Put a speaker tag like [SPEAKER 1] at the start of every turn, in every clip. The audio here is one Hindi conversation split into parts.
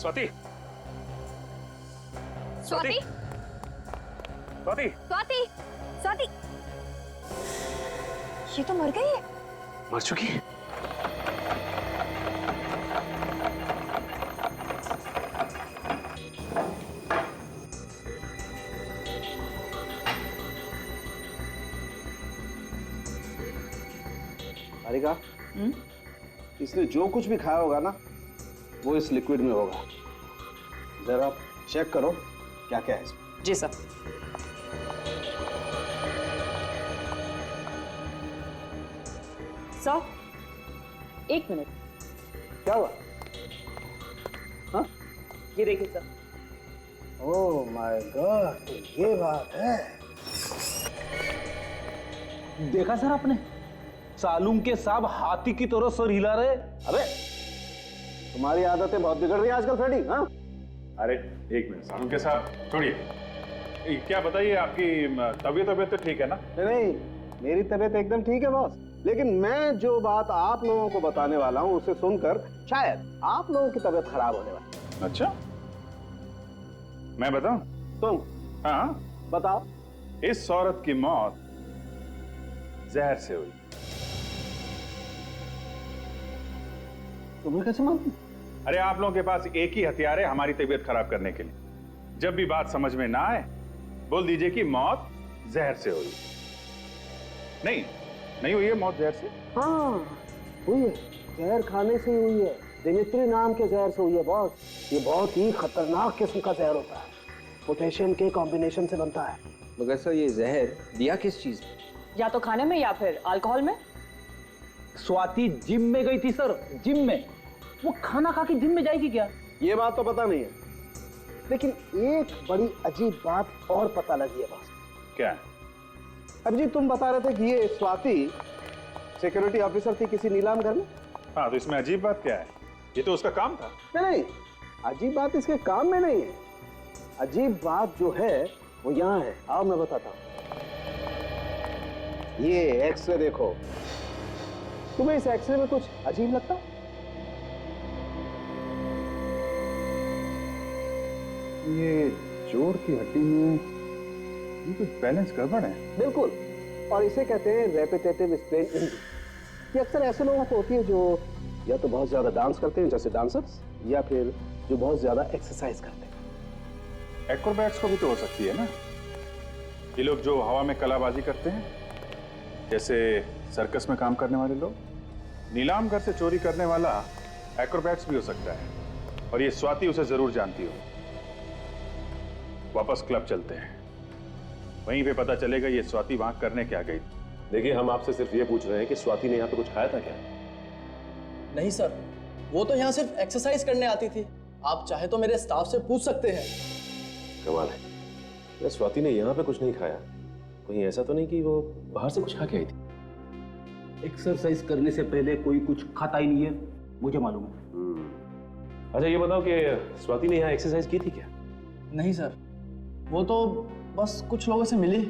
[SPEAKER 1] स्वाति,
[SPEAKER 2] स्वाति,
[SPEAKER 1] स्वाति,
[SPEAKER 2] स्वाति, स्वाति, ये तो मर गई है।
[SPEAKER 1] मर चुकी है?
[SPEAKER 3] हारिका, इसने जो कुछ भी खाया होगा ना, वो इस लिक्विड में होगा। जरा चेक करो क्या क्या है इसमें।
[SPEAKER 2] जी सर। Sir, 1 minute.
[SPEAKER 3] क्या हुआ? हाँ?
[SPEAKER 2] ये देखिए सर।
[SPEAKER 3] ओह माय गॉड, तो ये बात है।
[SPEAKER 4] देखा सर आपने, सालूम के साहब हाथी की तरह सर हिला रहे।
[SPEAKER 3] अबे तुम्हारी आदतें बहुत बिगड़ रही है आजकल फ्रेडी। हाँ,
[SPEAKER 1] अरे एक मिनट सालूम के साहब, छोड़िए। क्या बताइए, आपकी तबीयत तो ठीक है ना?
[SPEAKER 3] नहीं, मेरी तबीयत एकदम ठीक है बॉस, लेकिन मैं जो बात आप लोगों को बताने वाला हूँ उसे सुनकर शायद आप लोगों की तबीयत खराब होने वाली है।
[SPEAKER 1] अच्छा, मैं बताऊं?
[SPEAKER 3] तुम?
[SPEAKER 1] हाँ,
[SPEAKER 3] बताओ।
[SPEAKER 1] इस औरत की मौत जहर से हुई।
[SPEAKER 3] तुम्हें कैसे मालूम?
[SPEAKER 1] अरे आप लोगों के पास एक ही हथियार है हमारी तबीयत खराब करने के लिए। जब भी बात समझ में ना आए, बोल दीजिए कि मौत जहर से हुई। नहीं हुई है मौत जहर से।
[SPEAKER 3] हाँ, हुई है। जहर खाने से ही हुई है। दिमित्री नाम के जहर से हुई है बॉस। ये बहुत ही खतरनाक किस्म का जहर होता है, पोटेशियम के कॉम्बिनेशन से बनता है।
[SPEAKER 5] मगर सर ये जहर दिया किस चीज में?
[SPEAKER 2] या तो खाने में या फिर अल्कोहल में।
[SPEAKER 4] स्वाति जिम में गई थी सर, जिम में। वो खाना खा के जिम में जाएगी क्या?
[SPEAKER 3] ये बात तो पता नहीं है, लेकिन एक बड़ी अजीब बात और पता लगी है बॉस।
[SPEAKER 1] क्या?
[SPEAKER 3] अभिजीत, तुम बता रहे थे कि ये स्वाति सिक्योरिटी ऑफिसर थी किसी नीलाम घर में।
[SPEAKER 1] हाँ, तो इसमें अजीब बात क्या है? ये तो उसका काम था।
[SPEAKER 3] नहीं, अजीब बात इसके काम में नहीं है। अजीब बात जो है वो यहाँ है। आओ मैं बताता हूँ। ये एक्सरे देखो। तुम्हें इस एक्सरे में कुछ अजीब लगता?
[SPEAKER 1] ये जोड़ की हड्डी में ये कुछ बैलेंस गड़बड़ है।
[SPEAKER 3] बिल्कुल, और इसे कहते हैं रेपिटेटिव स्ट्रेन इंजरी। ये अक्सर ऐसे लोगों को होती है जो या तो बहुत ज्यादा डांस करते हैं जैसे डांसर्स, या फिर जो बहुत ज्यादा एक्सरसाइज करते हैं।
[SPEAKER 1] एक्रोबैट्स को भी तो हो सकती है ना? ये लोग जो हवा में कलाबाजी करते हैं, जैसे सर्कस में काम करने वाले लोग। नीलाम घर से चोरी करने वाला एक्रोबैट्स भी हो सकता है, और ये स्वाति उसे जरूर जानती हो। वापस क्लब चलते हैं, वहीं पे पता चलेगा ये स्वाति वहां करने क्या गई।
[SPEAKER 6] देखिए, हम आपसे सिर्फ ये पूछ रहे हैं कि स्वाति ने यहाँ पे कुछ खाया था क्या?
[SPEAKER 7] नहीं सर, वो तो यहाँ सिर्फ एक्सरसाइज करने आती थी। आप चाहे तो मेरे स्टाफ से पूछ सकते हैं।
[SPEAKER 6] कमाल है, ये स्वाति ने यहाँ पे कुछ नहीं खाया। कहीं ऐसा तो नहीं कि वो बाहर से कुछ खा के आई थी?
[SPEAKER 4] एक्सरसाइज करने से पहले कोई कुछ खाता ही नहीं है, मुझे मालूम है।
[SPEAKER 6] अच्छा ये बताओ कि स्वाति ने यहाँ एक्सरसाइज की थी क्या?
[SPEAKER 7] नहीं सर, वो तो बस कुछ लोगों से मिली,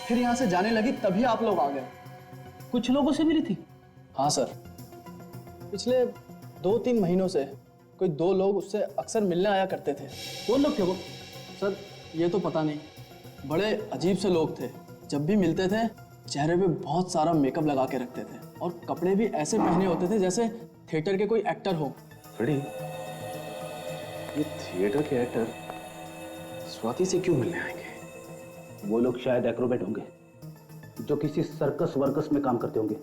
[SPEAKER 7] फिर यहाँ से जाने लगी, तभी आप लोग आ गए।
[SPEAKER 4] कुछ लोगों से मिली थी?
[SPEAKER 7] हाँ सर, पिछले 2-3 महीनों से कोई 2 लोग उससे अक्सर मिलने आया करते थे।
[SPEAKER 4] कौन लोग थे वो?
[SPEAKER 7] सर ये तो पता नहीं, बड़े अजीब से लोग थे। जब भी मिलते थे चेहरे पे बहुत सारा मेकअप लगा के रखते थे, और कपड़े भी ऐसे पहने होते थे जैसे थिएटर के कोई एक्टर हो।
[SPEAKER 6] फ्रेडी, ये थिएटर के एक्टर स्वाति से क्यों मिलने आएंगे?
[SPEAKER 4] वो लोग शायद एक्रोबेट होंगे, जो किसी सर्कस वर्कस में काम करते होंगे।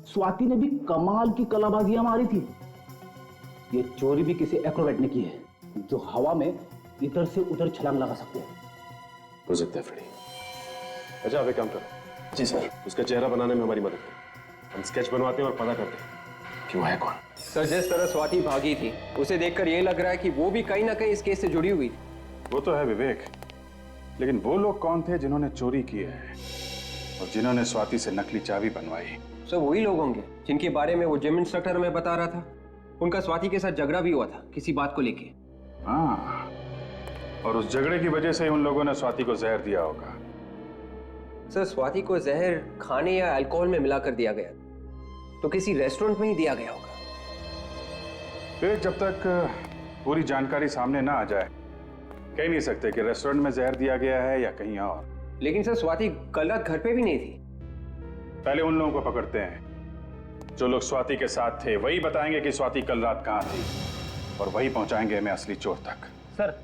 [SPEAKER 4] स्वाति ने भी कमाल की कलाबाजियां मारी थी। ये चोरी भी किसी एक्रोबेट ने की है, जो हवा में इधर से उधर छलांग लगा सकते हैं।
[SPEAKER 6] हो सकता है फ्रेडी। अच्छा आप एक काम करो।
[SPEAKER 7] जी सर।
[SPEAKER 6] उसका चेहरा बनाने में हमारी मदद करो। हम स्केच बनवाते हैं और पता करते हैं कि वो है कौन।
[SPEAKER 5] सर जिस तरह स्वाति भागी थी उसे देखकर ये लग रहा है कि वो भी कहीं ना कहीं इस केस से जुड़ी हुई थी।
[SPEAKER 1] वो तो है विवेक, लेकिन वो लोग कौन थे जिन्होंने चोरी की है और जिन्होंने स्वाति से नकली चाबी बनवाई?
[SPEAKER 5] सर वही लोग होंगे जिनके बारे में वो जिम इंस्ट्रक्टर हमें बता रहा था। उनका स्वाति के साथ झगड़ा भी हुआ था किसी बात को लेके।
[SPEAKER 1] हाँ, और उस झगड़े की वजह से ही उन लोगों ने स्वाति को जहर दिया होगा।
[SPEAKER 5] सर स्वाति को जहर खाने या अल्कोहल में मिलाकर दिया गया तो किसी रेस्टोरेंट में ही दिया गया होगा।
[SPEAKER 1] फिर जब तक पूरी जानकारी सामने ना आ जाए कह नहीं सकते कि रेस्टोरेंट में जहर दिया गया है या कहीं और।
[SPEAKER 5] लेकिन सर स्वाति कल रात घर पे भी नहीं थी।
[SPEAKER 1] पहले उन लोगों को पकड़ते हैं जो लोग स्वाति के साथ थे। वही बताएंगे कि स्वाति कल रात कहाँ थी और वही पहुंचाएंगे हमें असली चोर तक।
[SPEAKER 4] सर,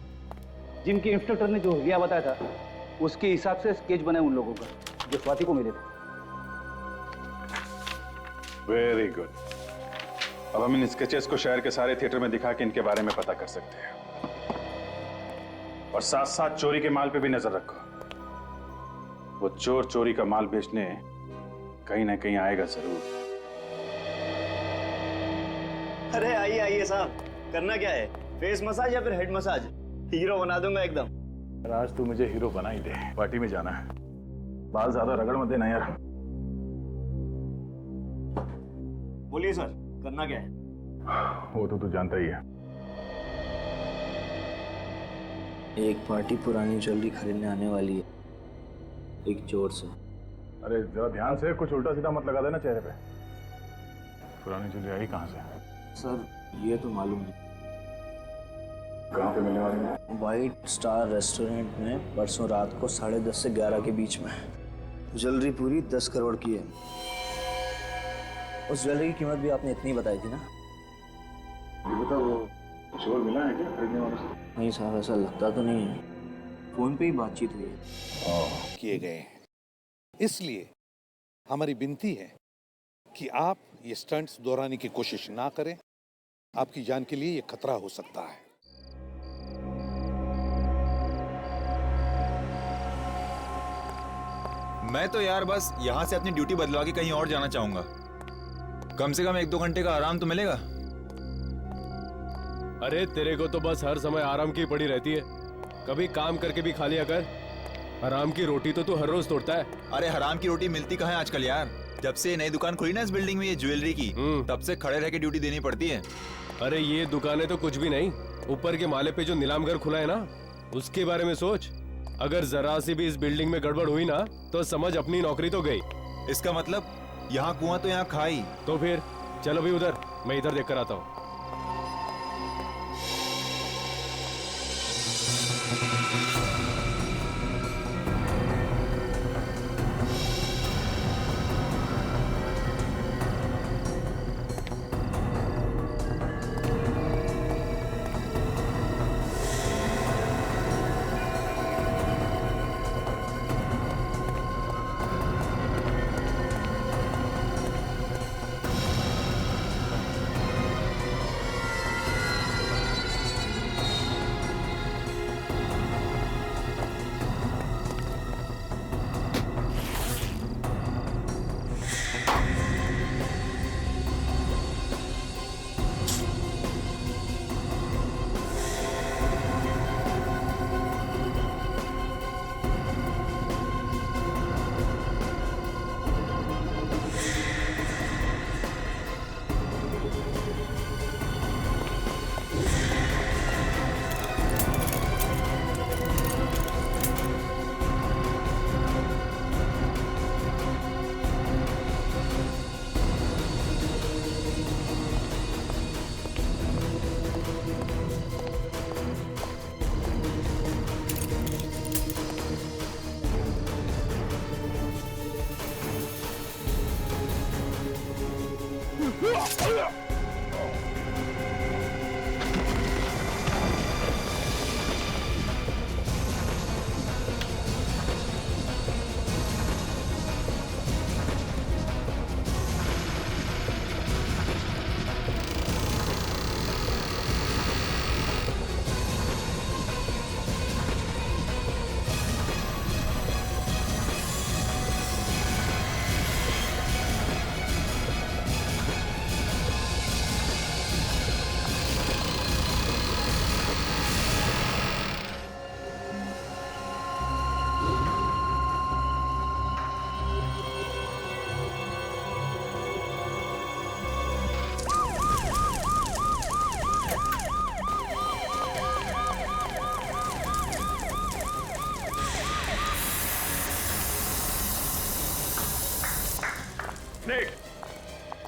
[SPEAKER 4] जिनके इंस्ट्रक्टर ने जो हुलिया बताया था उसके हिसाब से स्केच बने उन लोगों का जो स्वाति को मिले थे।
[SPEAKER 1] Very good. अब हम इन स्केचेस को शहर के सारे थिएटर में दिखा के इनके बारे में पता कर सकते हैं और साथ साथ चोरी के माल पे भी नजर रखो। वो चोर चोरी का माल बेचने कहीं ना कहीं आएगा जरूर।
[SPEAKER 8] अरे आइए आइए साहब, करना क्या है? फेस मसाज या फिर हेड मसाज? हीरो बना दूंगा एकदम।
[SPEAKER 1] आज तू मुझे हीरो बना ही दे। पार्टी में जाना है, बाल ज्यादा रगड़ मत देना यार।
[SPEAKER 8] बोलिए सर, करना क्या है?
[SPEAKER 1] वो तो तू जानता ही है।
[SPEAKER 8] एक पार्टी पुरानी ज्वेलरी खरीदने आने वाली है एक चोर से।
[SPEAKER 1] अरे जरा ध्यान से, कुछ उल्टा सीधा मत लगा देना चेहरे पे। पुरानी ज्वेलरी आई कहाँ से?
[SPEAKER 8] सर ये तो मालूम नहीं।
[SPEAKER 1] कहाँ पे मिलने वाली है?
[SPEAKER 8] वाइट स्टार रेस्टोरेंट में परसों रात को 10:30 से 11 के बीच में। ज्वेलरी पूरी 10 करोड़ की है। उस ज्वेलरी की कीमत भी आपने इतनी बताई थी ना?
[SPEAKER 1] ये बता, वो चोर मिला है क्या खरीदने वाले से?
[SPEAKER 8] नहीं साहब, ऐसा लगता तो नहीं है। फोन पे ही बातचीत हुई है।
[SPEAKER 9] किए गए हैं। इसलिए हमारी विनती है कि आप ये स्टंट्स दोहराने की कोशिश ना करें। आपकी जान के लिए ये खतरा हो सकता है।
[SPEAKER 10] मैं तो यार बस यहाँ से अपनी ड्यूटी बदलवा के कहीं और जाना चाहूंगा। कम से कम 1-2 घंटे का आराम तो मिलेगा।
[SPEAKER 6] अरे तेरे को तो बस हर समय आराम की पड़ी रहती है। कभी काम करके भी खा लिया कर। हराम की रोटी तो तू हर रोज तोड़ता है।
[SPEAKER 10] अरे हराम की रोटी मिलती कहाँ है आजकल यार। जब से नई दुकान खुली ना इस बिल्डिंग में ये ज्वेलरी की, तब से खड़े रह के ड्यूटी देनी पड़ती है।
[SPEAKER 6] अरे ये दुकानें तो कुछ भी नहीं, ऊपर के माले पे जो नीलाम घर खुला है ना, उसके बारे में सोच। अगर जरा सी भी इस बिल्डिंग में गड़बड़ हुई ना तो समझ अपनी नौकरी तो गई।
[SPEAKER 10] इसका मतलब यहाँ कुआं तो यहाँ खाई।
[SPEAKER 6] तो फिर चलो भी उधर, मैं इधर देख कर आता हूँ।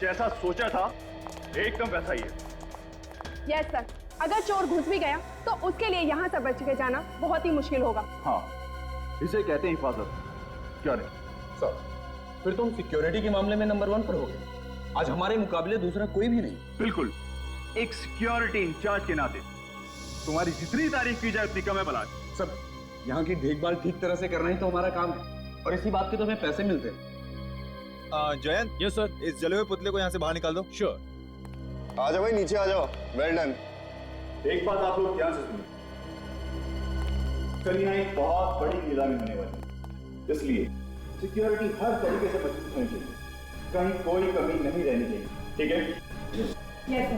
[SPEAKER 1] जैसा सोचा था एकदम वैसा ही है।
[SPEAKER 11] यस सर, अगर चोर घुस भी गया तो उसके लिए यहाँ से बच के जाना बहुत ही मुश्किल होगा।
[SPEAKER 1] हाँ, इसे कहते हैं हिफाजत। क्या नहीं
[SPEAKER 12] सर, फिर तुम सिक्योरिटी के मामले में नंबर 1 पर हो गए। आज हमारे मुकाबले दूसरा कोई भी नहीं।
[SPEAKER 1] बिल्कुल, एक सिक्योरिटी इंचार्ज के नाते तुम्हारी जितनी तारीफ की जाए उतनी कम है बलाज।
[SPEAKER 12] सर, यहाँ की देखभाल ठीक तरह से करना ही तो हमारा काम है और इसी बात के तो हमें पैसे मिलते हैं।
[SPEAKER 10] Jayant,
[SPEAKER 6] yes sir.
[SPEAKER 10] इस जले हुए पुतले को यहाँ से बाहर निकाल दो।
[SPEAKER 6] श्योर।
[SPEAKER 12] आ जाओ भाई, नीचे आ जाओ। Well done.
[SPEAKER 1] एक बात आप लोग ध्यान से सुनिए, कल यहाँ एक बहुत बड़ी नीलामी होने वाली है, इसलिए सिक्योरिटी हर तरीके से मजबूत होनी चाहिए, कहीं कोई कमी नहीं रहनी चाहिए, ठीक है?
[SPEAKER 11] Yes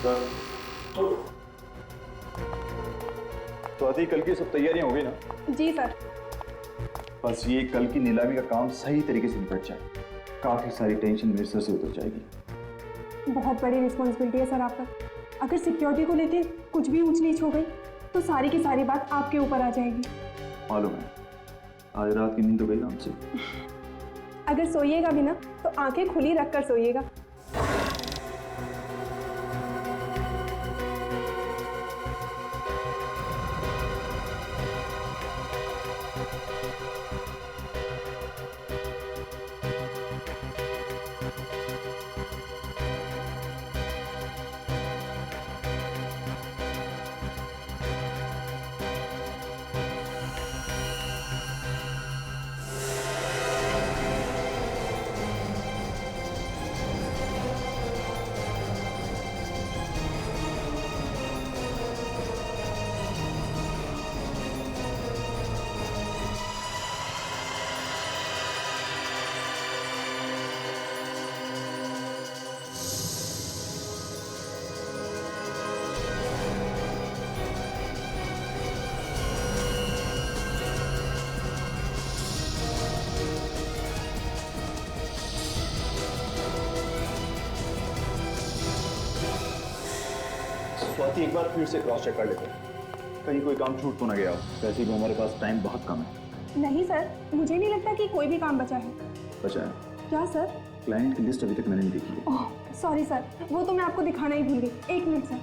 [SPEAKER 11] sir.
[SPEAKER 1] तो आदि कल की सब तैयारियां हो गई ना?
[SPEAKER 11] जी सर।
[SPEAKER 1] बस ये कल की नीलामी का काम सही तरीके से निपट जाए, काफी सारी टेंशन मेरे सर से उतर जाएगी।
[SPEAKER 11] बहुत बड़ी रिस्पॉन्सिबिलिटी है सर आप पर। अगर सिक्योरिटी को लेके कुछ भी ऊंच नीच हो गई तो सारी की सारी बात आपके ऊपर आ जाएगी।
[SPEAKER 1] मालूम है, आज रात की नींद तो गई ना हमसे।
[SPEAKER 11] अगर सोइएगा भी ना तो आंखें खुली रखकर सोइएगा।
[SPEAKER 1] स्वाति, एक बार फिर से क्रॉस चेक कर लेते हैं, कहीं कोई काम छूट तो ना गया हो। वैसे भी हमारे पास टाइम बहुत कम है।
[SPEAKER 11] नहीं सर, मुझे नहीं लगता कि कोई भी काम बचा है।
[SPEAKER 1] बचा है?
[SPEAKER 11] क्या सर?
[SPEAKER 1] क्लाइंट की लिस्ट अभी तक मैंने नहीं देखी है।
[SPEAKER 11] ओह सॉरी सर, वो तो मैं आपको दिखाना ही भूल गई। 1 मिनट सर,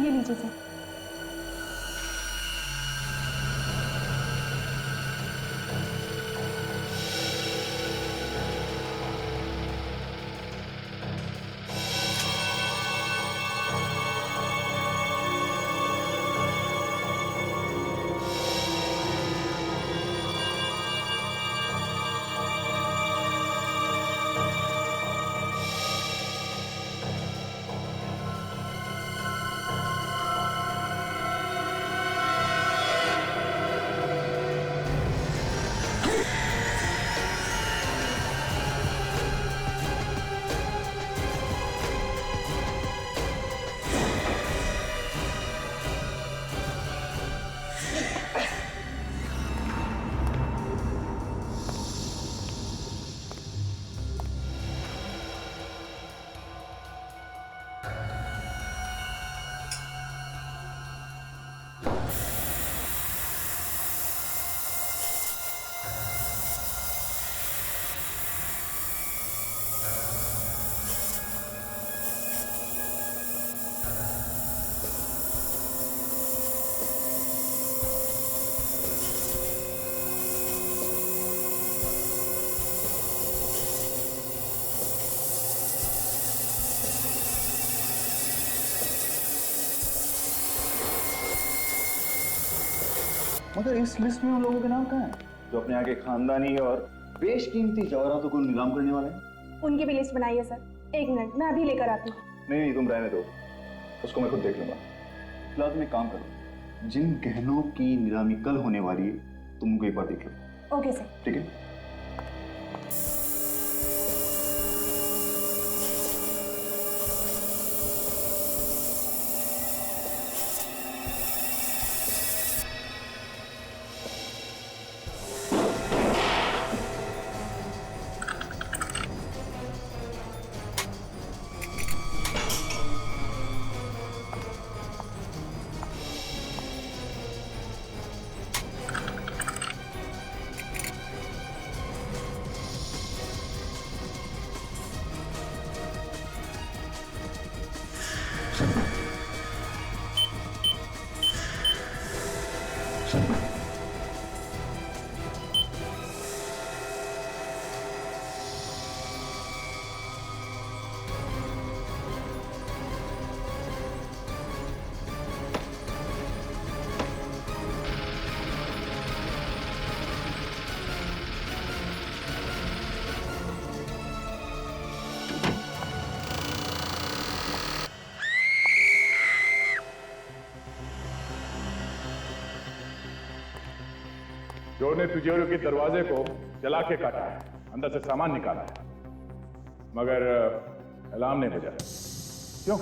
[SPEAKER 11] ये लीजिए सर।
[SPEAKER 1] मगर इस लिस्ट में उन लोगों के नाम कहाँ हैं जो अपने आगे खानदानी और बेशकीमती जवाहरातों को नीलाम करने वाले हैं?
[SPEAKER 11] उनकी भी लिस्ट बनाई है सर। 1 मिनट, मैं अभी लेकर आती हूँ।
[SPEAKER 1] नहीं, तुम रहने दो, उसको मैं खुद देख लूंगा। फिलहाल तुम एक काम करो, जिन गहनों की नीलामी कल होने वाली है तुम उनको एक बार देख लो।
[SPEAKER 11] Okay sir.
[SPEAKER 1] ठीक है? चोर ने तिजोरी के दरवाजे को जला के काटा है, अंदर से सामान निकाला है, मगर अलार्म नहीं बजा। क्यों?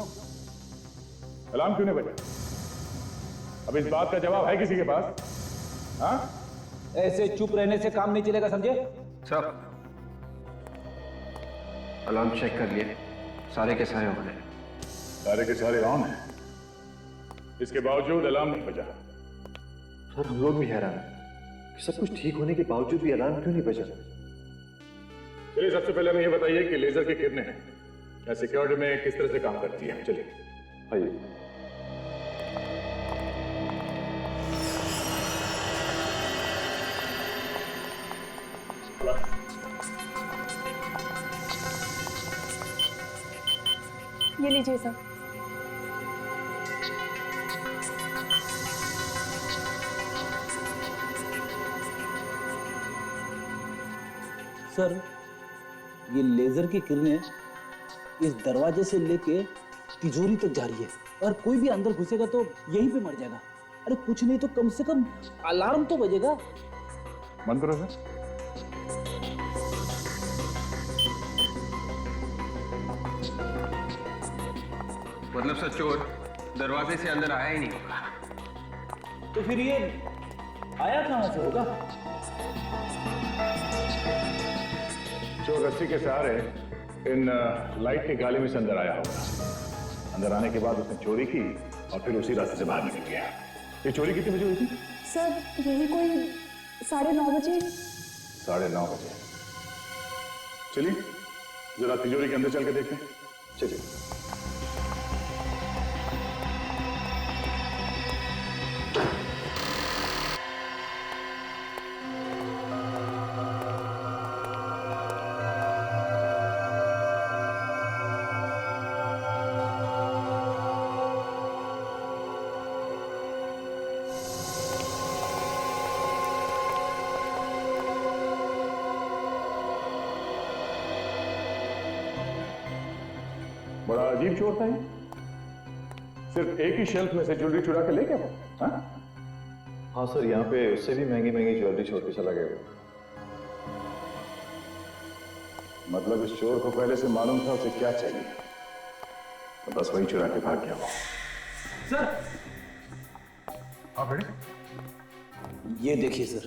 [SPEAKER 1] अलार्म क्यों नहीं बजा? अब इस बात का जवाब है किसी के पास? हाँ?
[SPEAKER 4] ऐसे चुप रहने से काम नहीं चलेगा, समझे?
[SPEAKER 5] सर, अलार्म चेक कर लिए, सारे के सारे ऑन है।
[SPEAKER 1] सारे के सारे ऑन है, इसके बावजूद अलार्म नहीं बजा।
[SPEAKER 13] सर हम लोग भी हैरान हैं कि सब कुछ ठीक होने के बावजूद भी अलार्म क्यों नहीं बजा।
[SPEAKER 1] चलिए सबसे पहले हमें ये बताइए कि लेजर की किरणें या सिक्योरिटी में किस तरह से काम करती है। चलिए
[SPEAKER 13] आइए।
[SPEAKER 11] ये लीजिए सर।
[SPEAKER 4] सर, ये लेजर की किरणें इस दरवाजे से लेके तिजोरी तक जा रही है और कोई भी अंदर घुसेगा तो यहीं पे मर जाएगा। अरे कुछ नहीं तो कम से कम अलार्म तो बजेगा।
[SPEAKER 1] बंद करो सर।
[SPEAKER 5] मतलब सर चोर दरवाजे से अंदर आया ही नहीं होगा।
[SPEAKER 4] तो फिर ये आया कहां से होगा?
[SPEAKER 1] चोर रस्सी के सहारे इन लाइट के गाले में से अंदर आया होगा। अंदर आने के बाद उसने चोरी की और फिर उसी रास्ते से बाहर निकल गया। ये चोरी कितने बजे हुई थी?
[SPEAKER 11] सर यही कोई 9:30 बजे।
[SPEAKER 1] 9:30 बजे। चलिए जरा तिजोरी के अंदर चल के देखते हैं। चलिए। बड़ा अजीब चोर था ये। सिर्फ एक ही शेल्फ में से ज्वेलरी चुरा के ले गया वो। हाँ?
[SPEAKER 13] हाँ सर, यहाँ पे उससे भी महंगी महंगी ज्वेलरी छोड़ के चला गया।
[SPEAKER 1] मतलब इस चोर को पहले से मालूम था उसे क्या चाहिए, तो बस वही चुरा के भाग गया वो।
[SPEAKER 4] सर,
[SPEAKER 1] हाँ बेटे,
[SPEAKER 4] ये देखिए सर।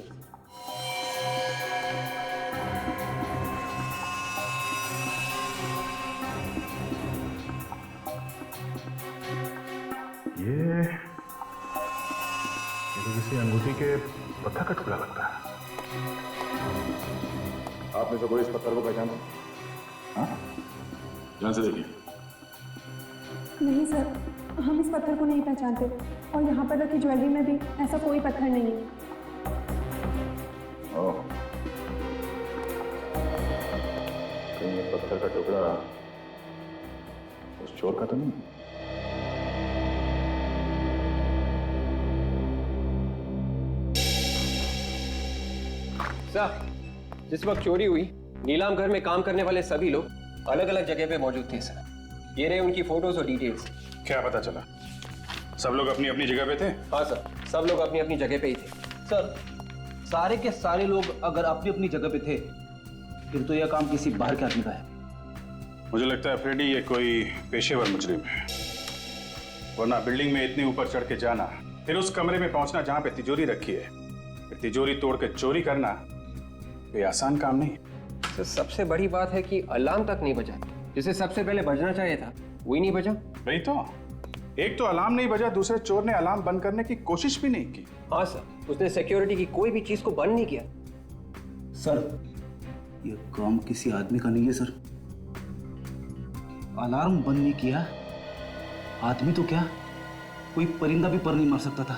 [SPEAKER 1] ये तो किसी अंगूठी के पत्थर का टुकड़ा लगता है। आपने तो कोई इस पत्थर को पहचाना? हाँ? ध्यान से देखिए।
[SPEAKER 11] नहीं सर, हम इस पत्थर को नहीं पहचानते और यहाँ पर रखी ज्वेलरी में भी ऐसा कोई पत्थर नहीं है।
[SPEAKER 1] ओह, कहीं ये पत्थर का टुकड़ा उस चोर का तो नहीं?
[SPEAKER 5] सर, जिस वक्त चोरी हुई नीलाम घर में काम करने वाले सभी लोग अलग अलग जगह पे मौजूद थे सर। ये रहे उनकी फोटोज और डिटेल्स।
[SPEAKER 1] क्या पता चला? सब लोग अपनी अपनी जगह पे थे?
[SPEAKER 5] हाँ सर, सब लोग अपनी अपनी जगह पे ही थे।
[SPEAKER 4] सर, सारे के सारे लोग अगर अपनी अपनी जगह पे थे फिर तो यह काम किसी बाहर के आदमी का है।
[SPEAKER 1] मुझे लगता है फ्रेडी ये कोई पेशेवर मुजरिम है, वरना बिल्डिंग में इतने ऊपर चढ़ के जाना, फिर उस कमरे में पहुंचना जहां पे तिजोरी रखी है, फिर तिजोरी तोड़ के चोरी करना कोई आसान काम नहीं।
[SPEAKER 5] सर, सबसे बड़ी बात है कि अलार्म तक नहीं बजा। जिसे सबसे पहले बजना चाहिए था वही नहीं बजा।
[SPEAKER 1] वही तो, एक तो अलार्म नहीं बजा, दूसरे चोर ने अलार्म बंद करने की कोशिश भी नहीं की।
[SPEAKER 5] हाँ सर, उसने सिक्योरिटी की कोई भी चीज को बंद नहीं किया।
[SPEAKER 4] सर, ये काम किसी आदमी का नहीं है सर। अलार्म बंद नहीं किया, आदमी तो क्या कोई परिंदा भी पर नहीं मार सकता था।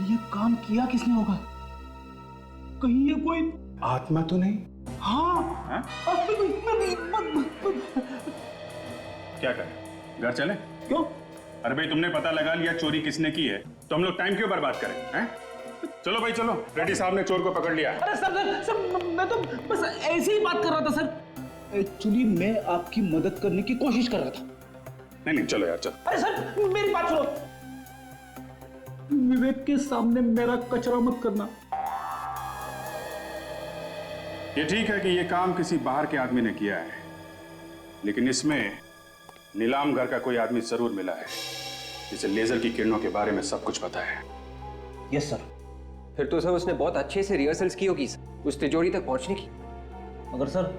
[SPEAKER 4] ये काम किया किसने होगा? कहीं ये कोई
[SPEAKER 1] आत्मा तो नहीं?
[SPEAKER 4] हाँ,
[SPEAKER 1] क्या करें, घर चले?
[SPEAKER 4] क्यों?
[SPEAKER 1] अरे भाई तुमने पता लगा लिया चोरी किसने की है, तो हम लोग टाइम क्यों बर्बाद करें? हैं? चलो भाई चलो, रेड्डी साहब ने चोर को पकड़ लिया।
[SPEAKER 4] अरे सर, मैं तो बस ऐसे ही बात कर रहा था सर। एक्चुअली मैं आपकी मदद करने की कोशिश कर रहा था।
[SPEAKER 1] नहीं नहीं चलो यार चलो।
[SPEAKER 4] अरे सर मेरी बात सुनो, विवेक के सामने मेरा कचरा मत करना।
[SPEAKER 1] ये ठीक है कि ये काम किसी बाहर के आदमी ने किया है, लेकिन इसमें नीलाम घर का कोई आदमी जरूर मिला है जिसे लेजर की किरणों के बारे में सब कुछ पता है।
[SPEAKER 4] Yes sir.
[SPEAKER 5] फिर तो सर उसने बहुत अच्छे से रिहर्सल्स की होगी उस तिजोरी तक पहुंचने की।
[SPEAKER 4] मगर सर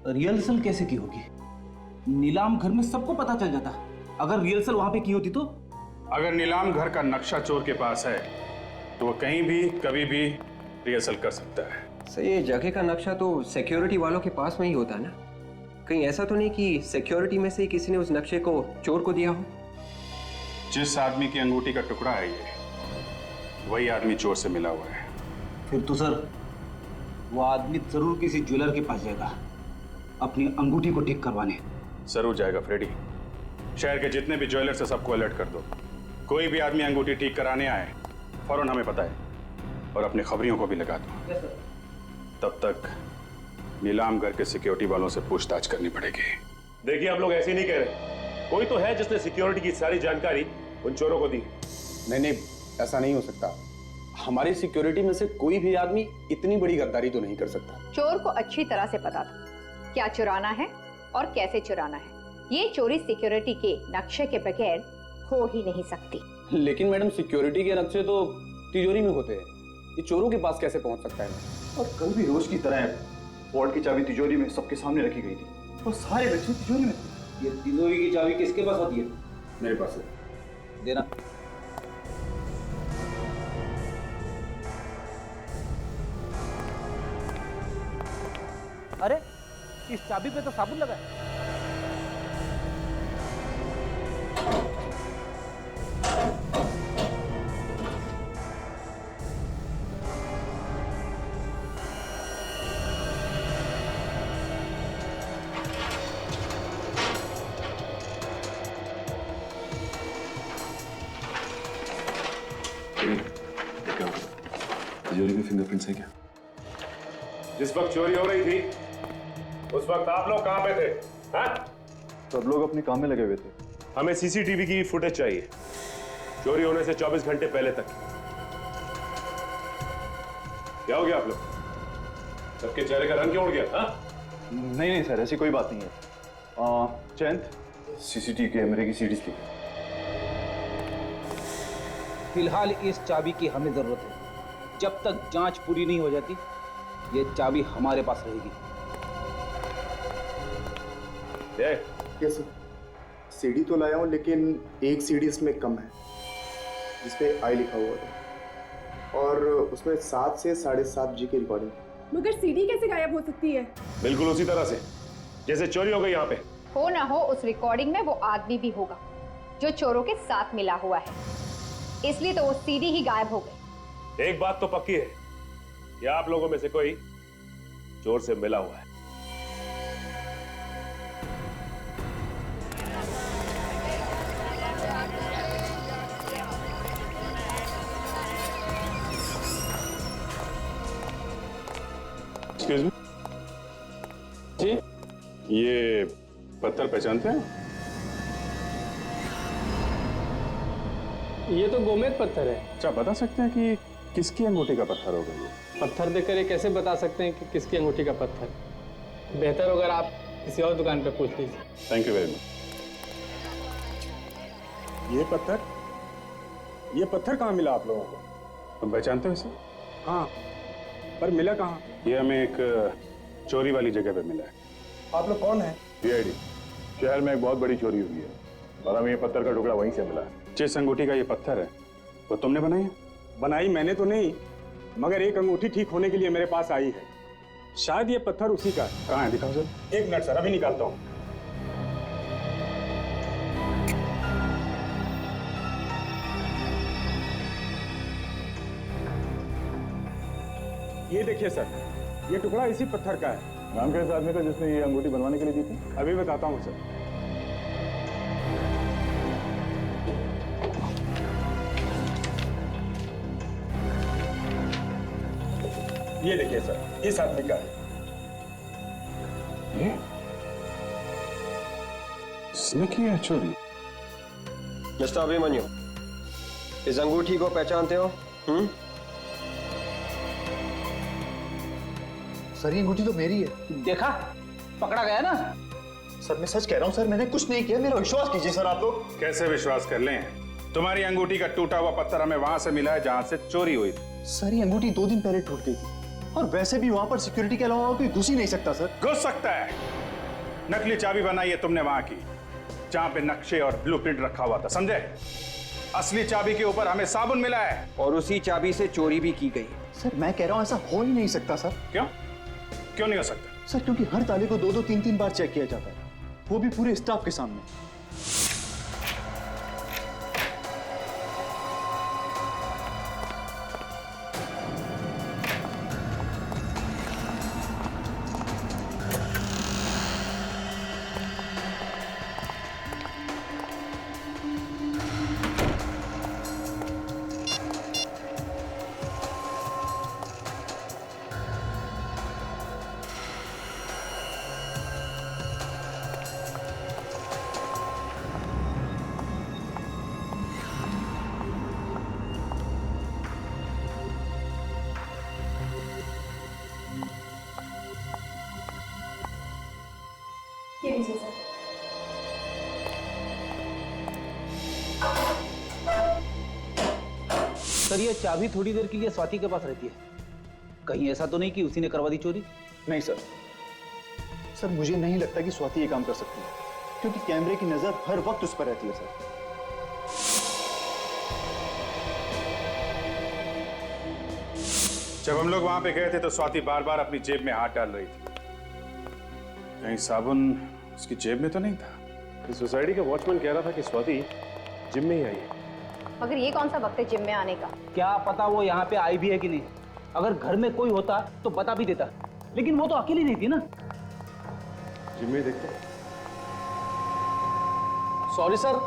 [SPEAKER 4] रिहर्सल कैसे की होगी? नीलाम घर में सबको पता चल जाता अगर रिहर्सल वहां पे की होती तो।
[SPEAKER 1] अगर नीलाम घर का नक्शा चोर के पास है तो वो कहीं भी कभी भी रिहर्सल कर सकता है।
[SPEAKER 5] सर ये जगह का नक्शा तो सिक्योरिटी वालों के पास में ही होता है ना? कहीं ऐसा तो नहीं कि सिक्योरिटी में से ही किसी ने उस नक्शे को चोर को दिया हो?
[SPEAKER 1] जिस आदमी की अंगूठी का टुकड़ा है ये, वही आदमी चोर से मिला हुआ है।
[SPEAKER 4] फिर तो सर वो आदमी जरूर किसी ज्वेलर के पास जाएगा अपनी अंगूठी को ठीक करवाने।
[SPEAKER 1] जरूर जाएगा फ्रेडी। शहर के जितने भी ज्वेलर से सबको अलर्ट कर दो। कोई भी आदमी अंगूठी ठीक कराने आए फौरन हमें बताए और अपने खबरियों को भी लगा दो। तब तक नीलाम घर के सिक्योरिटी वालों से पूछताछ करनी पड़ेगी।
[SPEAKER 14] देखिए हम लोग ऐसे नहीं कह रहे, कोई तो है जिसने सिक्योरिटी की सारी जानकारी उन चोरों को दी।
[SPEAKER 12] नहीं, ऐसा नहीं हो सकता। हमारी सिक्योरिटी में से कोई भी आदमी इतनी बड़ी गद्दारी तो नहीं कर सकता।
[SPEAKER 15] चोर को अच्छी तरह से पता था क्या चुराना है और कैसे चुराना है। ये चोरी सिक्योरिटी के नक्शे के बगैर हो ही नहीं सकती।
[SPEAKER 12] लेकिन मैडम सिक्योरिटी के नक्शे तो तिजोरी में होते हैं, ये चोरों के पास कैसे पहुंच सकता है?
[SPEAKER 13] और कल भी रोज की तरह वॉर्ड की चाबी तिजोरी में सबके सामने रखी गई थी और सारे बच्चे तिजोरी में थे।
[SPEAKER 4] ये तिजोरी की चाबी किसके पास होती है?
[SPEAKER 13] मेरे पास है।
[SPEAKER 4] देना। अरे इस चाबी पे तो साबुन लगा है।
[SPEAKER 13] तिजोरी में फिंगरप्रिंट्स है क्या?
[SPEAKER 14] जिस वक्त चोरी हो रही थी उस वक्त आप लोग कहां पे थे? हाँ?
[SPEAKER 13] सब लोग अपने काम में लगे हुए थे।
[SPEAKER 14] हमें सीसीटीवी की फुटेज चाहिए चोरी होने से 24 घंटे पहले तक। क्या हो गया आप लोग? सबके चेहरे का रंग क्यों उड़ गया? हाँ?
[SPEAKER 13] नहीं सर, ऐसी कोई बात नहीं है। चैंद सीसीटीवी कैमरे की सीडीज ली।
[SPEAKER 4] फिलहाल इस चाबी की हमें जरूरत है। जब तक जांच पूरी नहीं हो जाती ये चाबी हमारे पास रहेगी।
[SPEAKER 16] यस सर, सीडी तो लाया हूँ लेकिन एक सीडी इसमें कम है जिसपे आई लिखा हुआ था और उसमें 7 से 7.5 जी की रिकॉर्डिंग।
[SPEAKER 11] मगर सीडी कैसे गायब हो सकती है?
[SPEAKER 14] बिल्कुल उसी तरह से जैसे चोरी हो गई यहाँ पे।
[SPEAKER 15] हो ना हो उस रिकॉर्डिंग में वो आदमी भी होगा जो चोरों के साथ मिला हुआ है, इसलिए तो वो सीडी ही गायब हो गई।
[SPEAKER 14] एक बात तो पक्की है कि आप लोगों में से कोई चोर से मिला हुआ है।
[SPEAKER 1] एक्सक्यूज मी जी, ये पत्थर पहचानते हैं?
[SPEAKER 17] ये तो गोमेद पत्थर है।
[SPEAKER 1] अच्छा, बता सकते हैं कि किसकी अंगूठी का पत्थर होगा ये?
[SPEAKER 17] पत्थर देखकर ये कैसे बता सकते हैं कि किसकी अंगूठी का पत्थर? बेहतर अगर आप किसी और दुकान पे पूछ लीजिए।
[SPEAKER 1] Thank you very much.
[SPEAKER 12] ये पत्थर कहाँ मिला आप लोगों को?
[SPEAKER 1] तुम पहचानते हो इसे?
[SPEAKER 12] हाँ, पर मिला कहाँ?
[SPEAKER 1] ये हमें एक चोरी वाली जगह पे मिला है।
[SPEAKER 12] आप लोग कौन है?
[SPEAKER 13] सीआईडी। शहर में एक बहुत बड़ी चोरी हुई है और हमें ये पत्थर का टुकड़ा वहीं से मिला है।
[SPEAKER 1] जिस अंगूठी का ये पत्थर है वो तुमने बनाई है?
[SPEAKER 12] बनाई मैंने तो नहीं, मगर एक अंगूठी ठीक होने के लिए मेरे पास आई है। शायद ये पत्थर उसी का है।
[SPEAKER 1] कहाँ है, दिखाओ सर।
[SPEAKER 12] एक मिनट सर, अभी निकालता हूँ। ये देखिए सर, ये टुकड़ा इसी पत्थर का है।
[SPEAKER 13] नाम क्या है इस आदमी का जिसने ये अंगूठी बनवाने के लिए दी थी?
[SPEAKER 12] अभी बताता हूँ सर। ये देखिए सर, इस आदमी का है।
[SPEAKER 1] ये इसने की है चोरी?
[SPEAKER 5] मिस्टर अभिमन्यु, इस अंगूठी को पहचानते हो?
[SPEAKER 13] सर ये अंगूठी तो मेरी है।
[SPEAKER 4] देखा, पकड़ा गया ना।
[SPEAKER 13] सर मैं सच कह रहा हूँ सर, मैंने कुछ नहीं किया, मेरा विश्वास कीजिए सर आप लोग।
[SPEAKER 1] कैसे विश्वास कर लें? तुम्हारी अंगूठी का टूटा हुआ पत्थर हमें वहां से मिला है जहां से चोरी हुई थी।
[SPEAKER 13] सर ये अंगूठी 2 दिन पहले टूट गई थी, और वैसे भी वहां पर सिक्योरिटी के अलावा कोई घुस ही नहीं सकता सर।
[SPEAKER 1] घुस सकता है। नकली चाबी बनाई है तुमने वहां की, जहां पे नक्शे और ब्लूप्रिंट रखा हुआ था, समझे? असली चाबी के ऊपर हमें साबुन मिला है,
[SPEAKER 5] और उसी चाबी से चोरी भी की गई।
[SPEAKER 13] सर मैं कह रहा हूँ ऐसा हो ही नहीं सकता सर।
[SPEAKER 1] क्यों? क्यों नहीं हो सकता?
[SPEAKER 13] सर क्योंकि हर ताले को 2-2, 3-3 बार चेक किया जाता है, वो भी पूरे स्टाफ के सामने।
[SPEAKER 11] ये लीजिए सर।
[SPEAKER 4] सर ये चाबी थोड़ी देर के लिए स्वाति के पास रहती है, कहीं ऐसा तो नहीं कि उसी ने करवा दी चोरी?
[SPEAKER 13] नहीं सर, सर मुझे नहीं लगता कि स्वाति ये काम कर सकती है, क्योंकि कैमरे की नजर हर वक्त उस पर रहती है सर।
[SPEAKER 1] जब हम लोग वहां पे गए थे तो स्वाति बार बार अपनी जेब में हाथ डाल रही थी। कहीं साबुन उसकी जेब में तो नहीं था?
[SPEAKER 14] इस सोसाइटी का वॉचमैन कह रहा था कि स्वाति जिम में ही आई है।
[SPEAKER 15] मगर ये कौन सा वक्त है जिम में आने का?
[SPEAKER 4] क्या पता वो यहाँ पे आई भी है कि नहीं। अगर घर में कोई होता तो बता भी देता, लेकिन वो तो अकेली नहीं थी ना।
[SPEAKER 14] जिम में देखते हैं।
[SPEAKER 7] सॉरी सर,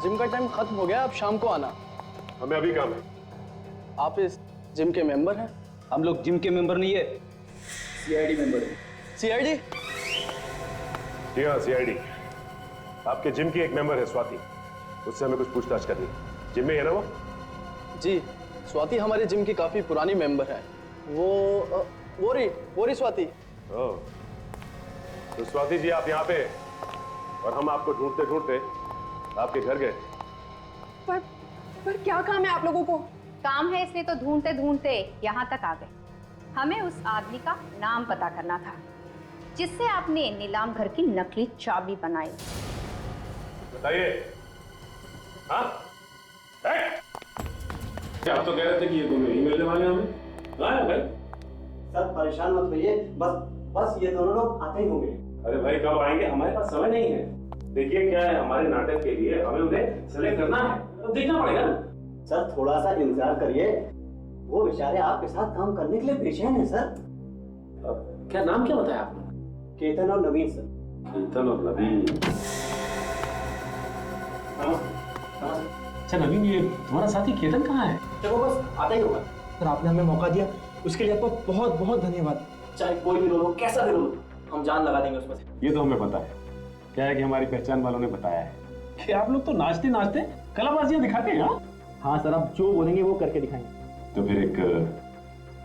[SPEAKER 7] जिम का टाइम खत्म हो गया, अब शाम को आना।
[SPEAKER 14] हमें अभी काम है।
[SPEAKER 7] आप इस जिम के मेंबर हैं?
[SPEAKER 4] हम लोग जिम के मेंबर नहीं है, सीआईडी मेंबर है।
[SPEAKER 7] सीआईडी?
[SPEAKER 14] जी हाँ, सीआईडी। आपके जिम की एक मेंबर है स्वाति, उससे हमें कुछ पूछताछ करनी है। जिम में है ना वो?
[SPEAKER 7] जी, स्वाति हमारे जिम की काफी पुरानी मेंबर है। वो रही स्वाति।
[SPEAKER 14] ओह, तो स्वाति जी आप यहाँ पे, और हम आपको ढूंढते ढूंढते आपके घर गए।
[SPEAKER 11] पर क्या काम है आप लोगों को?
[SPEAKER 15] काम है इसलिए तो ढूंढते ढूंढते यहाँ तक आ गए। हमें उस आदमी का नाम पता करना था जिससे आपने नीलाम घर की नकली चाबी बनाई।
[SPEAKER 14] बताइए। हाँ?
[SPEAKER 6] आप तो कह रहे थे कि ये दोनों ही मिलने वाले हैं हमें। हाँ भाई।
[SPEAKER 8] सर परेशान मत होइए, बस ये दोनों लोग आते ही होंगे।
[SPEAKER 14] अरे भाई कब आएंगे, हमारे पास समय नहीं है। देखिए क्या है, हमारे नाटक के लिए हमें उन्हें सेलेक्ट करना है, तो देखना पड़ेगा ना।
[SPEAKER 8] सर थोड़ा सा इंतजार करिए, वो बेचारे आपके साथ काम करने के लिए बेचैन है सर।
[SPEAKER 6] क्या नाम क्या बताया आपने?
[SPEAKER 8] केतन और नवीन सर।
[SPEAKER 6] केतन और नवीन। अच्छा नवीन, ये तुम्हारा साथी केतन कहाँ है?
[SPEAKER 8] चलो बस आता ही होगा। सर आपने हमें मौका दिया, उसके लिए आपको बहुत बहुत धन्यवाद। चाहे कोई भी रोल हो, कैसा भी रोल हो, हम जान लगा देंगे उसमें से।
[SPEAKER 14] ये तो हमें पता है। क्या है कि हमारी पहचान वालों ने बताया है
[SPEAKER 6] कि आप लोग तो नाचते नाचते कलाबाजियां दिखाते हैं।
[SPEAKER 8] हाँ सर, आप जो बोलेंगे वो करके दिखाएंगे।
[SPEAKER 14] तो फिर एक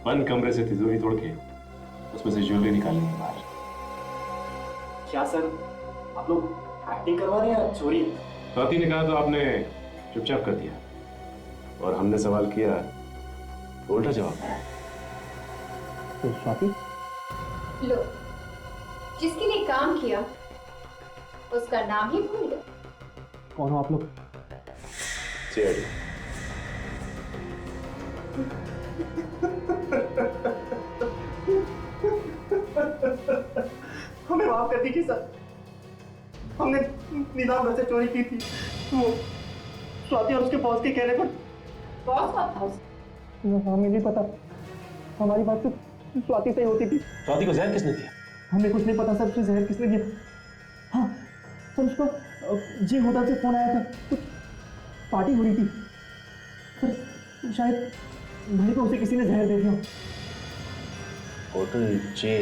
[SPEAKER 14] बंद कमरे से तिजोरी तोड़ के उसमें से ज्वेलरी निकालनी है बाहर।
[SPEAKER 8] क्या सर, आप लोग एक्टिंग करवा रहे हैं या चोरी?
[SPEAKER 14] स्वाति ने कहा तो आपने चुपचाप कर दिया, और हमने सवाल किया तो उल्टा जवाब दिया।
[SPEAKER 8] तो स्वाति
[SPEAKER 15] लो, जिसके लिए काम किया उसका नाम ही भूल गए।
[SPEAKER 8] कौन हो आप लोग?
[SPEAKER 14] सीआईडी।
[SPEAKER 8] हमें माफ कर दीजिए सर, हमने नीलाम घर से चोरी की थी। वो स्वाति और उसके बॉस के कहने पर।
[SPEAKER 15] बॉस कौन था?
[SPEAKER 8] हमें नहीं पता, हमारी बात सिर्फ स्वाति से ही होती थी।
[SPEAKER 6] स्वाति को जहर किसने दिया?
[SPEAKER 8] हमें कुछ नहीं पता सर, उसे जहर किसने दिया। हाँ सर, उसको जी होटल से फोन आया था, कुछ पार्टी हो रही थी सर, शायद भाई को उसे किसी ने जहर दे दिया।
[SPEAKER 4] होटल जे।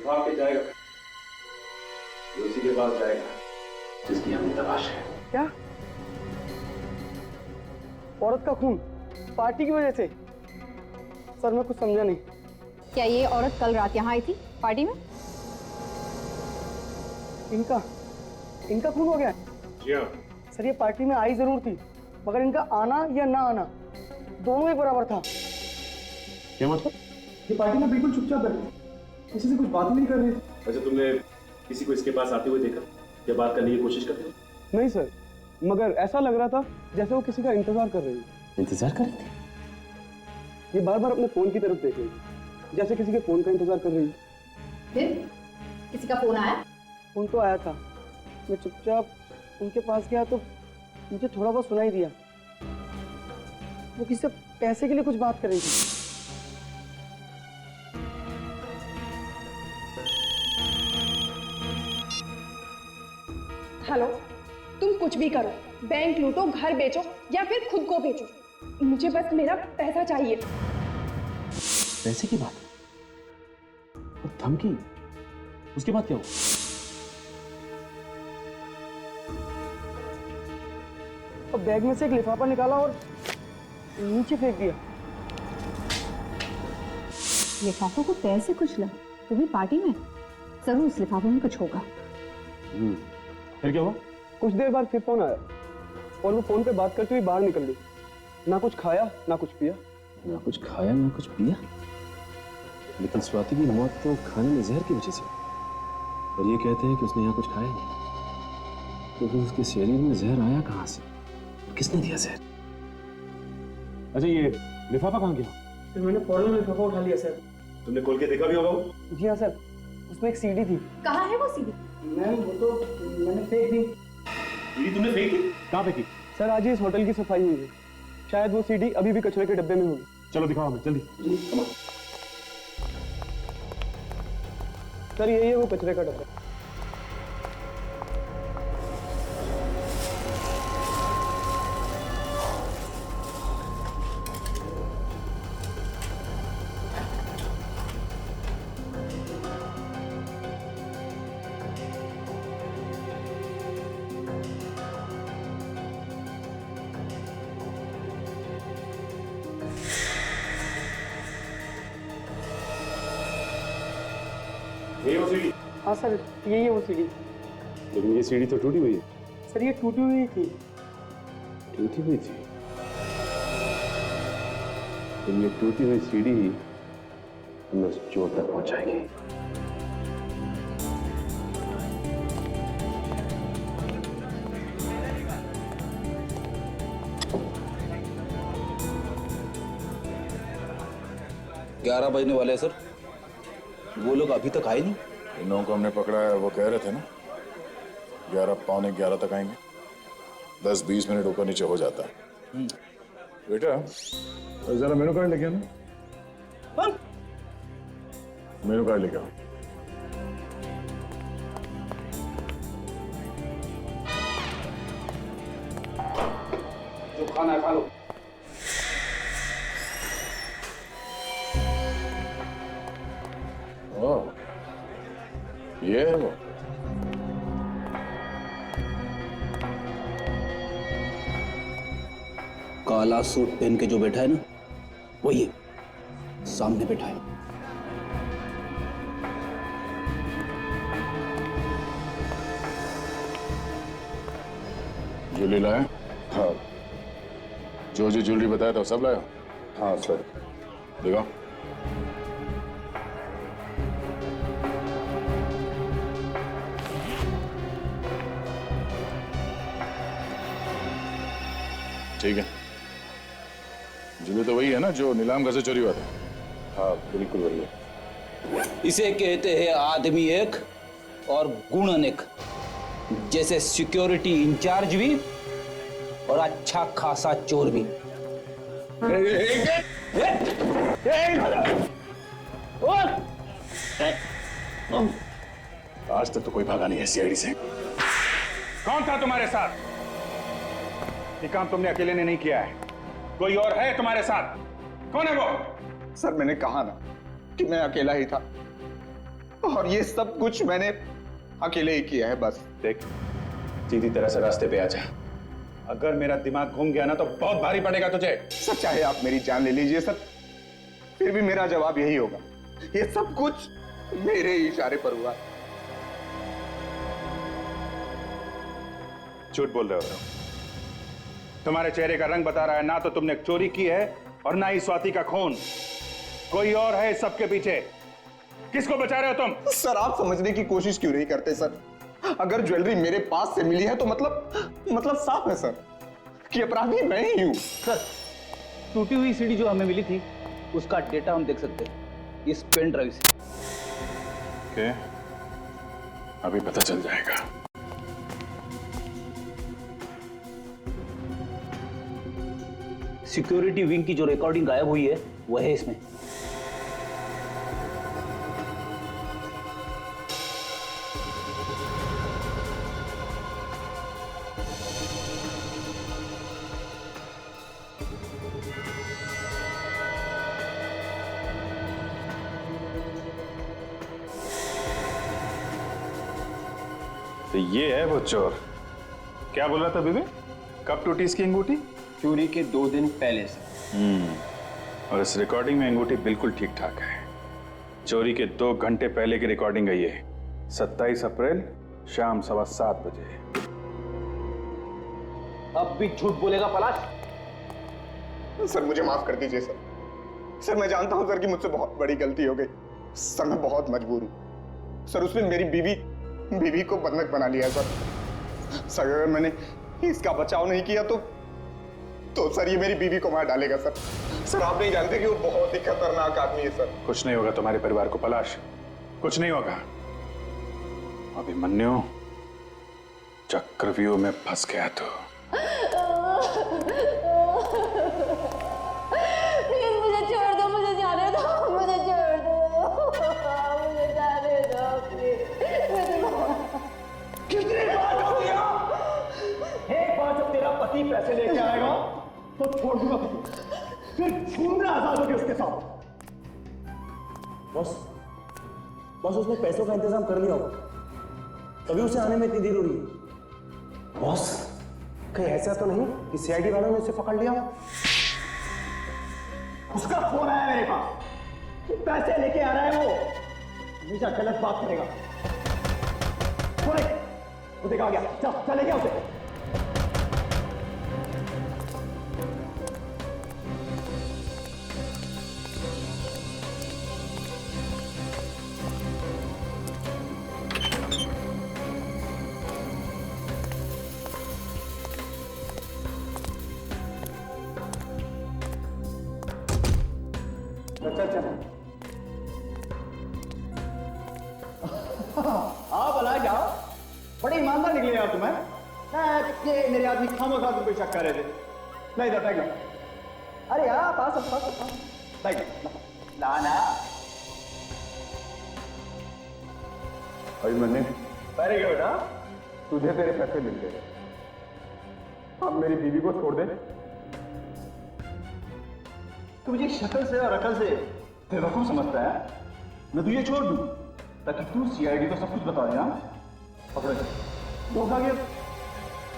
[SPEAKER 14] भाग के जाएगा, उसी के पास जाएगा जिसकी हमें तलाश है।
[SPEAKER 8] क्या? औरत का खून पार्टी की वजह से। सर मैं कुछ समझा नहीं।
[SPEAKER 15] क्या ये औरत कल रात यहाँ आई थी पार्टी में?
[SPEAKER 8] इनका खून हो गया?
[SPEAKER 14] जी हाँ।
[SPEAKER 8] सर ये पार्टी में आई जरूर थी, मगर इनका आना या ना आना दोनों एक बराबर था।
[SPEAKER 14] क्या मतलब?
[SPEAKER 8] ये पार्टी में बिल्कुल चुपचाप बैठी, किसी से कुछ बात नहीं कर रही थी।
[SPEAKER 14] अच्छा, तुमने किसी को इसके पास आते हुए देखा या बात करने की कोशिश करते हो?
[SPEAKER 8] नहीं सर, मगर ऐसा लग रहा था जैसे वो किसी का इंतजार कर रही है।
[SPEAKER 4] इंतजार कर रही थी?
[SPEAKER 8] ये बार बार अपने फोन की तरफ देख रही थी, जैसे किसी के फोन का इंतजार कर रही है।
[SPEAKER 15] फिर किसी का फोन आया?
[SPEAKER 8] फोन तो आया था, मैं चुपचाप उनके पास गया तो मुझे थोड़ा बहुत सुनाई दिया। वो किसी से पैसे के लिए कुछ बात कर रही थी।
[SPEAKER 11] हेलो, तुम कुछ भी करो, बैंक लूटो, घर बेचो या फिर खुद को बेचो, मुझे बस मेरा पैसा चाहिए।
[SPEAKER 4] पैसे की बात और धमकी, उसके बाद क्या हुआ?
[SPEAKER 8] और बैग में से एक लिफाफा निकाला और नीचे फेंक दिया।
[SPEAKER 15] लिफाफों को पैसे कुछ लगा तो भी पार्टी में जरूर उस लिफाफे में कुछ होगा।
[SPEAKER 14] फिर क्या हुआ?
[SPEAKER 8] कुछ देर बाद फिर फोन आया और वो फोन पे बात करते हुए बाहर निकल गई। ना कुछ खाया ना कुछ पिया।
[SPEAKER 4] ना कुछ खाया ना कुछ पिया? लेकिन स्वाति की मौत तो खाने में जहर की वजह से, और ये कहते हैं कि उसने यहाँ कुछ खाया नहीं, तो फिर उसके शरीर में जहर आया कहाँ से? किसने दिया जहर?
[SPEAKER 14] अच्छा, ये लिफाफा कहाँ गया?
[SPEAKER 8] फिर मैंने फौरन लिफाफा उठा लिया सर।
[SPEAKER 14] तुमने खोल के देखा भी होगा वो?
[SPEAKER 8] जी हाँ सर, उसमें एक सीडी थी।
[SPEAKER 15] कहाँ है वो सीडी?
[SPEAKER 8] मैम वो तो मैंने फेंक दी।
[SPEAKER 14] सीडी तुमने फेंक दी? कहाँ फेंकी?
[SPEAKER 8] सर आज ही इस होटल की सफाई हुई है, शायद वो सीडी अभी भी कचरे के डब्बे में होगी।
[SPEAKER 14] चलो दिखाओ हमें जल्दी।
[SPEAKER 8] सर यही है वो कचरे का डब्बा।
[SPEAKER 14] ये वो सीडी?
[SPEAKER 8] हाँ सर यही है वो सीडी।
[SPEAKER 14] लेकिन ये सीडी तो टूटी हुई है।
[SPEAKER 8] सर ये टूटी हुई थी।
[SPEAKER 14] टूटी हुई थी? तो ये टूटी हुई सीडी ही हमें उस चोर तक पहुंचाएगी।
[SPEAKER 4] ग्यारह बजने वाले हैं सर, वो लोग अभी तक आए नहीं।
[SPEAKER 1] इन लोगों को हमने पकड़ा है, वो कह रहे थे ना 11 पौने 11 तक आएंगे। 10-20 मिनट ऊपर नीचे हो जाता है। बेटा जरा मेनू कार्ड लेके आना। मेनू कार्ड लेके आओ।
[SPEAKER 3] जो खाना है खा लो।
[SPEAKER 1] ओह, ये है वो।
[SPEAKER 4] काला सूट पहन के जो बैठा है ना, वही है, सामने बैठा है।
[SPEAKER 1] ज्वेलरी लाया? हाँ। जो ज्वेलरी बताया था सब लाया? हाँ सर। दिखाओ। ठीक है, ज्वेलरी तो वही है ना जो नीलाम घर से चोरी हुआ था? हाँ बिल्कुल वही है।
[SPEAKER 4] इसे कहते हैं आदमी एक और गुण अनेक। जैसे सिक्योरिटी इंचार्ज भी और अच्छा खासा चोर भी।
[SPEAKER 1] आज तक तो कोई भागा नहीं है सीआईडी से। कौन था तुम्हारे साथ? ये काम तुमने अकेले ने नहीं किया है, कोई और है तुम्हारे साथ? कौन है वो?
[SPEAKER 12] सर मैंने कहा ना कि मैं अकेला ही था, और ये सब कुछ मैंने अकेले ही किया है बस।
[SPEAKER 13] देख, सीधी तरह से रास्ते पे आ जा।
[SPEAKER 1] अगर मेरा दिमाग घूम गया ना तो बहुत भारी पड़ेगा तुझे।
[SPEAKER 16] सर चाहे आप मेरी जान ले लीजिए सर, फिर भी मेरा जवाब यही होगा, ये सब कुछ मेरे ही इशारे पर हुआ।
[SPEAKER 1] झूठ बोल रहे हो, तुम्हारे चेहरे का रंग बता रहा है, ना तो तुमने चोरी की है और ना ही स्वाति का खून। कोई और है इस सबके पीछे। किसको बचा रहे हो तुम?
[SPEAKER 16] सर आप समझने की कोशिश क्यों नहीं करते सर? अगर ज्वेलरी मेरे पास से मिली है तो मतलब साफ है सर कि अपराधी मैं ही हूं।
[SPEAKER 4] सर टूटी हुई सीडी जो हमें मिली थी उसका डेटा हम देख सकते हैं इस पेन ड्राइव से।
[SPEAKER 1] ओके, अभी पता चल जाएगा।
[SPEAKER 4] सिक्योरिटी विंग की जो रिकॉर्डिंग गायब हुई है वो है इसमें।
[SPEAKER 1] तो ये है वो चोर। क्या बोल रहा था बीबी? कब टूटी इसकी अंगूठी?
[SPEAKER 5] चोरी के 2 दिन पहले से।
[SPEAKER 1] और इस रिकॉर्डिंग में अंगूठी बिल्कुल ठीक ठाक है। चोरी के 2 घंटे पहले की रिकॉर्डिंग है ये, 27 अप्रैल शाम 7:15 बजे।
[SPEAKER 4] अब भी झूठ बोलेगा पलाश?
[SPEAKER 16] सर मुझे माफ कर दीजिए सर। सर मैं जानता हूं सर कि मुझसे बहुत बड़ी गलती हो गई। सर मैं बहुत मजबूर हूं सर। उसने मेरी बीवी को बंधक बना लिया सर। सर अगर मैंने इसका बचाव नहीं किया तो सर ये मेरी बीवी को मार डालेगा सर। सर आप नहीं जानते कि वो बहुत ही खतरनाक आदमी है सर।
[SPEAKER 1] कुछ नहीं होगा तुम्हारे परिवार को पलाश, कुछ नहीं होगा। अभिमन्यु चक्रव्यूह में फंस गया तो
[SPEAKER 18] प्लीज मुझे छोड़ दो, मुझे जाने दो, मुझे छोड़ दो, मुझे जाने दो प्लीज।
[SPEAKER 8] कितनी बार हो गया? एक बार जब तेरा पति पैसे लेके आएगा तो छोड़ दूंगा, फिर घूमना आजाद होगी उसके साथ।
[SPEAKER 19] बॉस उसने पैसों का इंतजाम कर लिया होगा, तभी उसे आने में इतनी देर हो रही है।
[SPEAKER 16] बॉस कहीं ऐसा तो नहीं कि सीआईडी वालों ने उसे पकड़ लिया?
[SPEAKER 8] उसका फोन आया मेरे पास, पैसे लेके आ रहा है वो। हमेशा गलत बात करेगा। वो देखा गया, चले गया उसे। चल हाँ भला जाओ, बड़े ईमानदार निकले यार तुम्हें। ये मेरे आदमी खामोखा तुम पे शक कर रहे थे। ला इधर बैग ला। अरे यार पास बैग ला ना।
[SPEAKER 16] अभिमन्यु
[SPEAKER 8] अरे क्या बेटा,
[SPEAKER 16] तुझे तेरे पैसे मिल गए, अब मेरी बीवी को छोड़ दे।
[SPEAKER 8] तू मुझे शक्ल से और अकल से बेवकूफ समझता है? मैं तुझे छोड़ दूं ताकि तू सीआईडी को सब कुछ बता दे। पकड़े धोखा गया।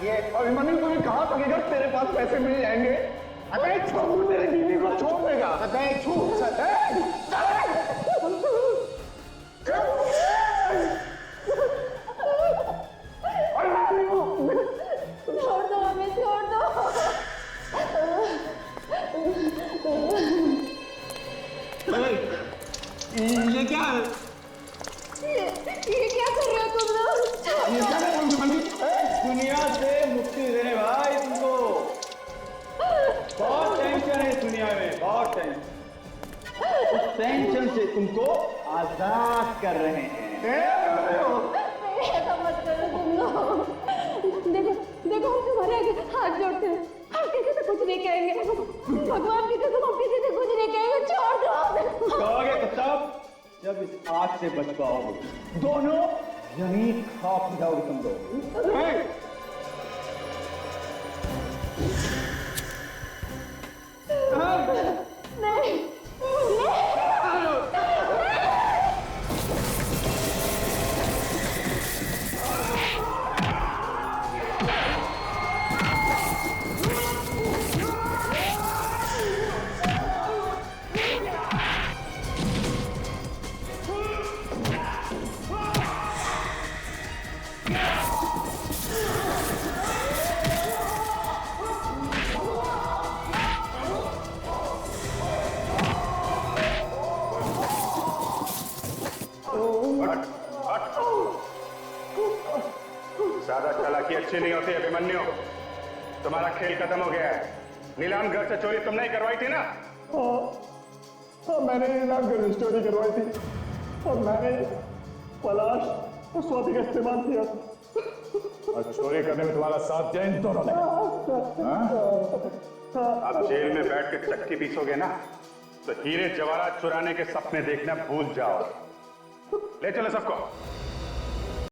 [SPEAKER 8] ये अभिमन्यु तुझे कहा था कि अगर तेरे पास पैसे मिल जाएंगे अबे छोड़ मेरी बीवी को छोड़ देगा। अबे छोड़
[SPEAKER 18] छोड़ दो हमें, छोड़ दो।
[SPEAKER 8] ये क्या है?
[SPEAKER 18] ये क्या कर रहे हो तुम लोग?
[SPEAKER 8] दुनिया से मुक्ति देने भाई तुमको। बहुत टेंशन है इस दुनिया में, बहुत टेंशन। उस टेंशन से तुमको आजाद कर रहे हैं।
[SPEAKER 18] ऐसा मत करो तुम लोग। देखो हम तुम्हारे आगे हाथ जोड़ते हैं, हम किसी से कुछ नहीं कहेंगे। भगवान की कसम हम किसी से कुछ नहीं कहेंगे। छोड़ दो।
[SPEAKER 8] कहोगे तो तब जब इस आग से बच पाओगे। दोनों यहीं खाक हो जाओगे तुम लोग।
[SPEAKER 18] नहीं
[SPEAKER 1] ज्यादा चालाकी अच्छी नहीं होती अभिमन्यु। तुम्हारा खेल खत्म हो गया है। नीलाम घर से चोरी तुम नहीं करवाई थी ना?
[SPEAKER 8] हाँ, मैंने नीलाम घर से चोरी करवाई थी और मैंने पलाश और स्वाति का इस्तेमाल किया था।
[SPEAKER 1] और चोरी करने में तुम्हारा साथ दिया इन दोनों ने। अब जेल में बैठ के चक्की पीसोगे ना तो हीरे जवाहरात चुराने के सपने देखना भूल जाओ। ले चलो सबको।